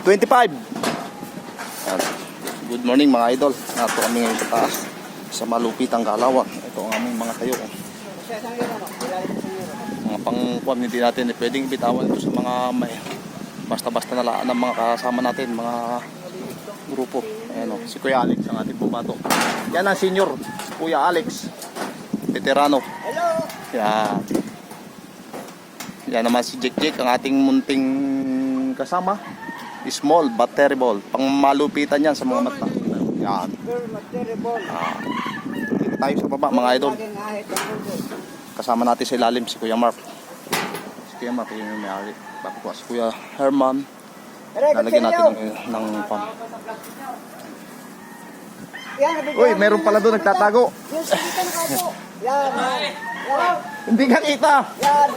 25. Good morning mga idol. Nato kami ngayon sa taas sa malupitang Galawan. Ito ang aming mga tayo. Mga pangkuan hindi natin pwedeng bitawan ito sa mga may basta-basta na laan ng mga kasama natin, mga grupo. Ayan o, si Kuya Alex ang ating bumato. Yan ang senior, si Kuya Alex, veterano. Hello. Yan. Yan naman si Jake ang ating munting kasama. Small but terrible. Pang malupitan yan sa mga mata. Yan. Dito tayo sa baba mga idol. Kasama natin sa ilalim si Kuya Mark. Si Kuya Mark yung may-ari. Tapos si Kuya Herman. Lalagyan natin ng pan. Uy, meron pala doon nagtatago. Yan. Hindi ka kita. Yan.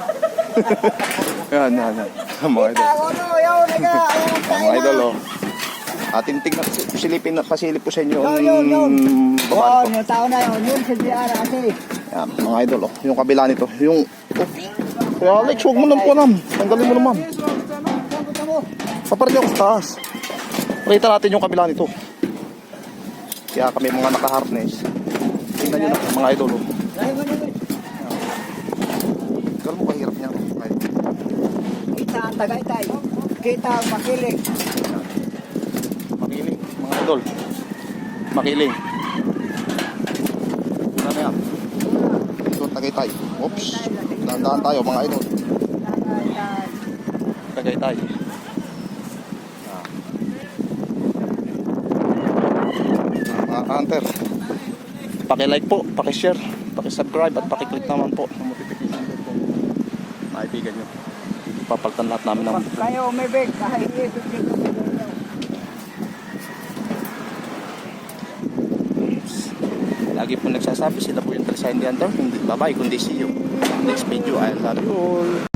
Yan. Mga idol. Mga idol oh. Ating tingnan, silipin na pasilip po sa inyo Yun. babae ko. Yung tao na yun si Diara kasi. Yan, mga idol oh. Yung kabila nito, yung Kuya Alex, huwag mo nang kuanam. Tanggalin mo naman. Paparin ako sa taas. Pakita natin yung kabila nito. Kaya kami mga naka-harness. Tingnan nyo na mga idol oh. Ikaw mo kahirap niya. Kita ang Tagaytay. Kita ang Makiling. Makiling, mga idol. Makiling. Una na yan. Ito, Tagaytay. Oops. Dahan-dahan tayo, mga idol. Tagaytay. Mga hunter. Paki-like po, paki-share, paki-subscribe at paki-click naman po ng notification bell po. Naibigan nyo. Papalitan lahat namin ng Kayo umibig. Kahit lagi po nagsasabi sila po yung Talisay Hunter. Bye bye, kundi see you next video. I love you all.